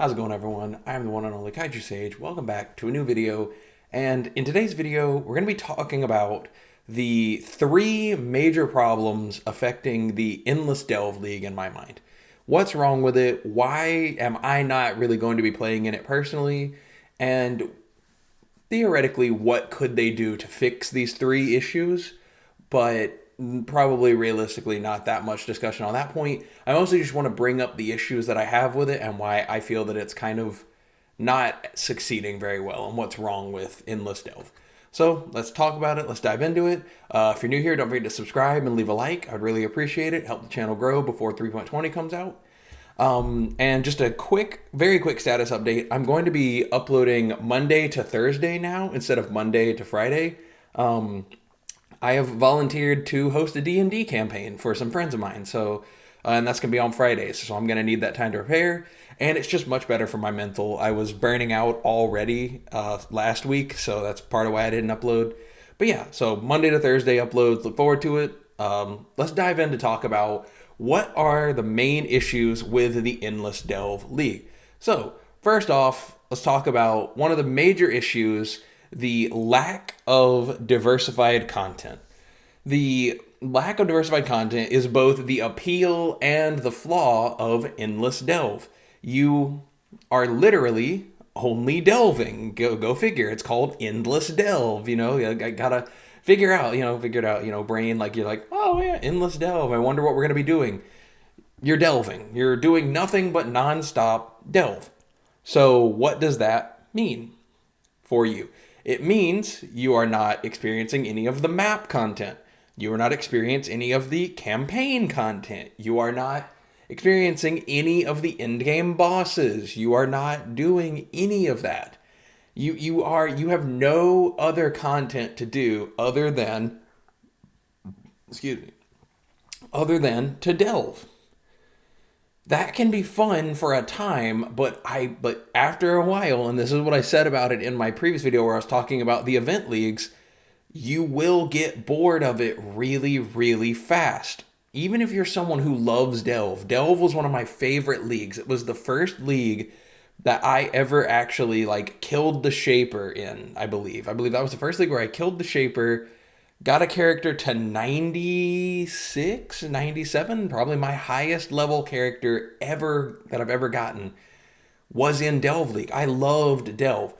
How's it going, everyone? I'm the one and only 𝙀𝙓𝙋𝘼𝙉𝘿. Welcome back to a new video. And in today's video, we're going to be talking about the three major problems affecting the Endless Delve League in my mind. What's wrong with it? Why am I not really going to be playing in it personally? And theoretically, what could they do to fix these three issues? But probably realistically not that much discussion on that point. I mostly just want to bring up the issues that I have with it and why I feel that it's kind of not succeeding very well and what's wrong with Endless Delve. So let's talk about it. Let's dive into it. If you're new here, don't forget to subscribe and leave a like. I'd really appreciate it. Help the channel grow before 3.20 comes out. And just a very quick status update. I'm going to be uploading Monday to Thursday now instead of Monday to Friday. I have volunteered to host a D&D campaign for some friends of mine. So, and that's going to be on Fridays. So I'm going to need that time to prepare. And it's just much better for my mental. I was burning out already last week. So that's part of why I didn't upload. But yeah, so Monday to Thursday uploads. Look forward to it. Let's dive in to talk about what are the main issues with the Endless Delve League. So first off, let's talk about one of the major issues, the lack of diversified content. The lack of diversified content is both the appeal and the flaw of Endless Delve. You are literally only delving. Go figure. It's called Endless Delve. You know, I gotta figure it out, brain, like you're like, oh yeah, Endless Delve. I wonder what we're gonna be doing. You're delving. You're doing nothing but nonstop delve. So what does that mean for you? It means you are not experiencing any of the map content. You are not experiencing any of the campaign content. You are not experiencing any of the endgame bosses. You are not doing any of that. You have no other content to do other than to delve. That can be fun for a time, but after a while, and this is what I said about it in my previous video where I was talking about the event leagues, you will get bored of it really, really fast. Even if you're someone who loves Delve. Delve was one of my favorite leagues. It was the first league that I ever actually killed the Shaper in, I believe. I believe that was the first league where I killed the Shaper. Got a character to 96, 97, probably my highest level character that I've ever gotten was in Delve League. I loved Delve,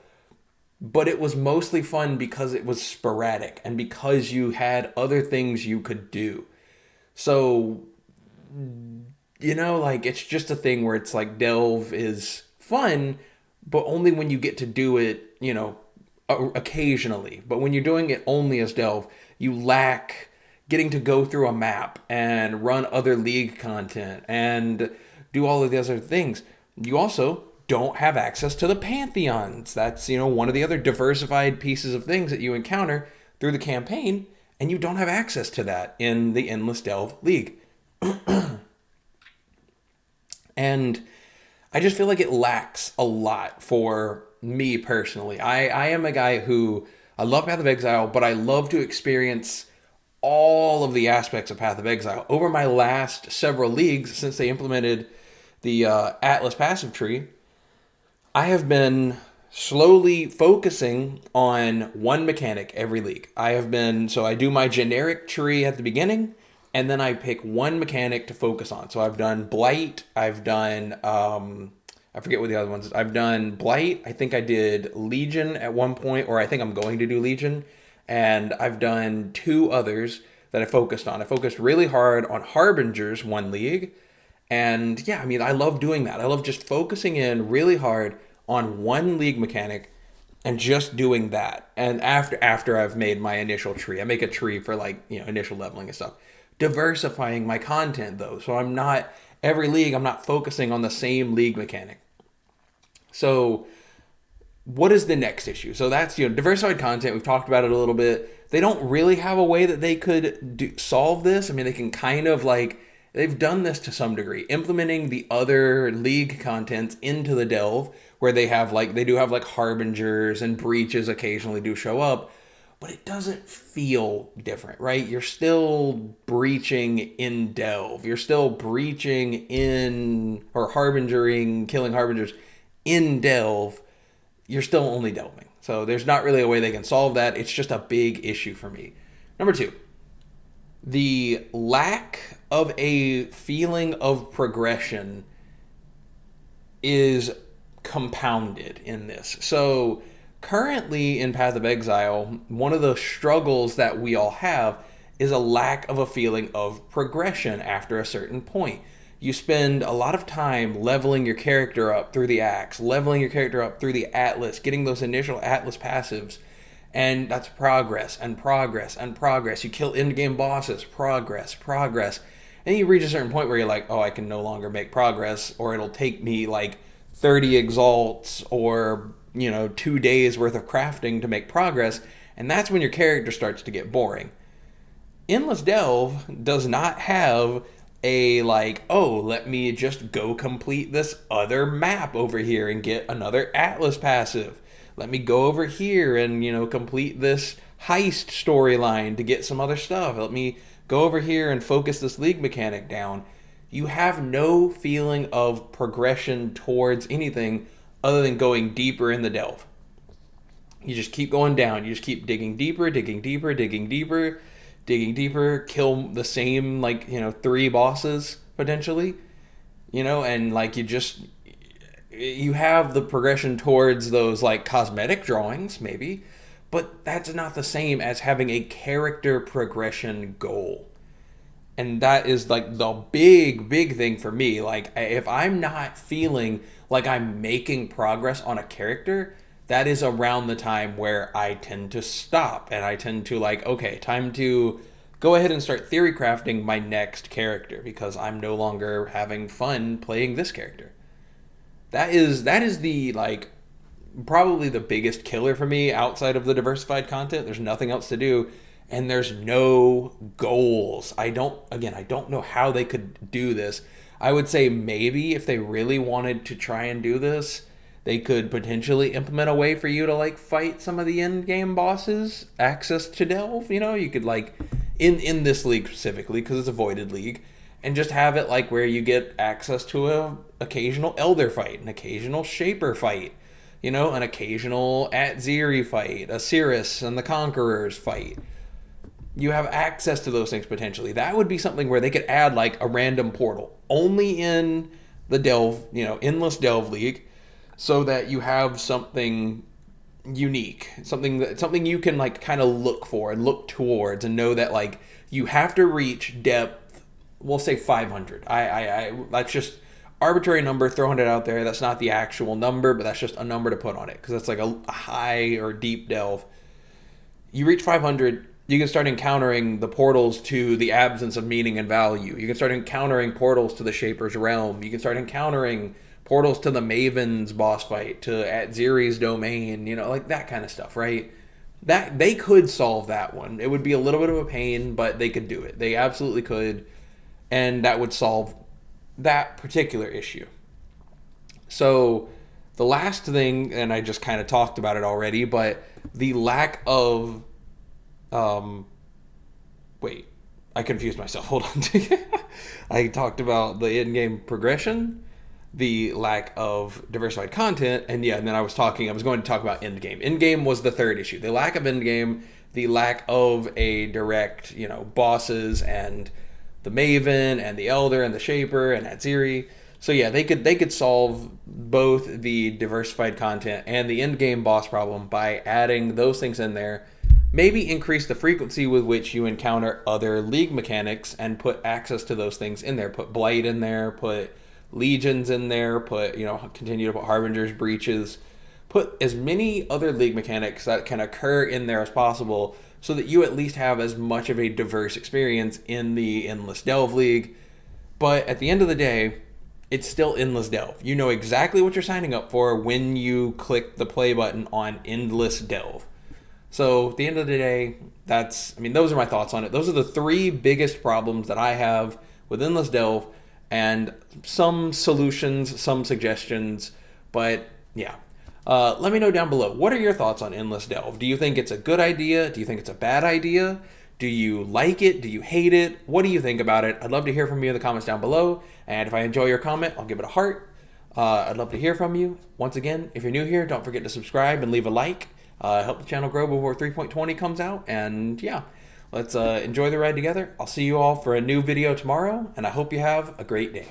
but it was mostly fun because it was sporadic and because you had other things you could do. So, it's just a thing where it's like Delve is fun, but only when you get to do it, occasionally. But when you're doing it only as Delve, you lack getting to go through a map and run other league content and do all of the other things. You also don't have access to the pantheons. That's, one of the other diversified pieces of things that you encounter through the campaign, and you don't have access to that in the Endless Delve League. And I just feel like it lacks a lot for me personally. I am a guy who, I love Path of Exile, but I love to experience all of the aspects of Path of Exile. Over my last several leagues, since they implemented the Atlas passive tree, I have been slowly focusing on one mechanic every league. So I do my generic tree at the beginning, and then I pick one mechanic to focus on. So I've done Blight, I've done, I forget what the other ones. I've done Blight. I think I did Legion at one point, or I think I'm going to do Legion. And I've done two others that I focused on. I focused really hard on Harbingers one league. And yeah, I love doing that. I love just focusing in really hard on one league mechanic and just doing that. And after I've made my initial tree, I make a tree for initial leveling and stuff. Diversifying my content though. So every league, I'm not focusing on the same league mechanic. So what is the next issue? So that's, diversified content. We've talked about it a little bit. They don't really have a way that they could solve this. They can kind of they've done this to some degree, implementing the other league contents into the Delve, where they do have Harbingers and Breaches occasionally do show up, but it doesn't feel different, right? You're still breaching in Delve. You're still breaching in, or harbingering, killing Harbingers in delve, you're still only delving. So there's not really a way they can solve that. It's just a big issue for me. Number two, the lack of a feeling of progression is compounded in this. So currently in Path of Exile, one of the struggles that we all have is a lack of a feeling of progression after a certain point. You spend a lot of time leveling your character up through the axe, leveling your character up through the atlas, getting those initial atlas passives, and that's progress and progress and progress. You kill end-game bosses, progress, progress. And you reach a certain point where you're like, oh, I can no longer make progress, or it'll take me like 30 exalts or, 2 days worth of crafting to make progress. And that's when your character starts to get boring. Endless Delve does not have a like, oh, let me just go complete this other map over here and get another Atlas passive. Let me go over here and, complete this heist storyline to get some other stuff. Let me go over here and focus this league mechanic down. You have no feeling of progression towards anything other than going deeper in the delve. You just keep going down. You just keep digging deeper, digging deeper, digging deeper, digging deeper, kill the same, 3 bosses potentially, and you have the progression towards those cosmetic drawings maybe, but that's not the same as having a character progression goal. And that is the big thing for me. If I'm not feeling like I'm making progress on a character, that is around the time where I tend to stop and I tend to okay, time to go ahead and start theory crafting my next character because I'm no longer having fun playing this character. That is the probably the biggest killer for me outside of the diversified content. There's nothing else to do and there's no goals. I don't know how they could do this. I would say maybe if they really wanted to try and do this, they could potentially implement a way for you to fight some of the end game bosses, access to delve. You could in this league specifically because it's a voided league, and just have it where you get access to a occasional elder fight, an occasional shaper fight, an occasional 𝙀𝙓𝙋𝘼𝙉𝘿 fight, a Cirrus and the Conquerors fight. You have access to those things potentially. That would be something where they could add a random portal only in the delve, endless delve league, so that you have something unique, something you can kind of look for and look towards and know that you have to reach depth, we'll say 500. I that's just arbitrary number, throwing it out there. That's not the actual number, but that's just a number to put on it because that's a high or deep delve. You reach 500, you can start encountering the portals to the absence of meaning and value. You can start encountering portals to the Shaper's realm. You can start encountering portals to the Maven's boss fight, to 𝙀𝙓𝙋𝘼𝙉𝘿's domain, that kind of stuff, right? That they could solve that one. It would be a little bit of a pain, but they could do it. They absolutely could, and that would solve that particular issue. So the last thing, and I just kind of talked about it already, but the lack of I confused myself. Hold on. I talked about the in-game progression, the lack of diversified content, and then I was going to talk about endgame. Endgame was the third issue. The lack of endgame, the lack of a direct, bosses and the Maven and the Elder and the Shaper and 𝙀𝙓𝙋𝘼𝙉𝙉. So yeah, they could solve both the diversified content and the endgame boss problem by adding those things in there. Maybe increase the frequency with which you encounter other league mechanics and put access to those things in there. Put Blight in there, put Legions in there, put, continue to put Harbinger's Breaches. Put as many other league mechanics that can occur in there as possible so that you at least have as much of a diverse experience in the Endless Delve League. But at the end of the day, it's still Endless Delve. You know exactly what you're signing up for when you click the play button on Endless Delve. So at the end of the day, those are my thoughts on it. Those are the 3 biggest problems that I have with Endless Delve, and some solutions, some suggestions, but yeah. Let me know down below. What are your thoughts on Endless Delve? Do you think it's a good idea? Do you think it's a bad idea? Do you like it? Do you hate it? What do you think about it? I'd love to hear from you in the comments down below. And if I enjoy your comment, I'll give it a heart. I'd love to hear from you. Once again, if you're new here, don't forget to subscribe and leave a like. Help the channel grow before 3.20 comes out. And yeah, let's enjoy the ride together. I'll see you all for a new video tomorrow, and I hope you have a great day.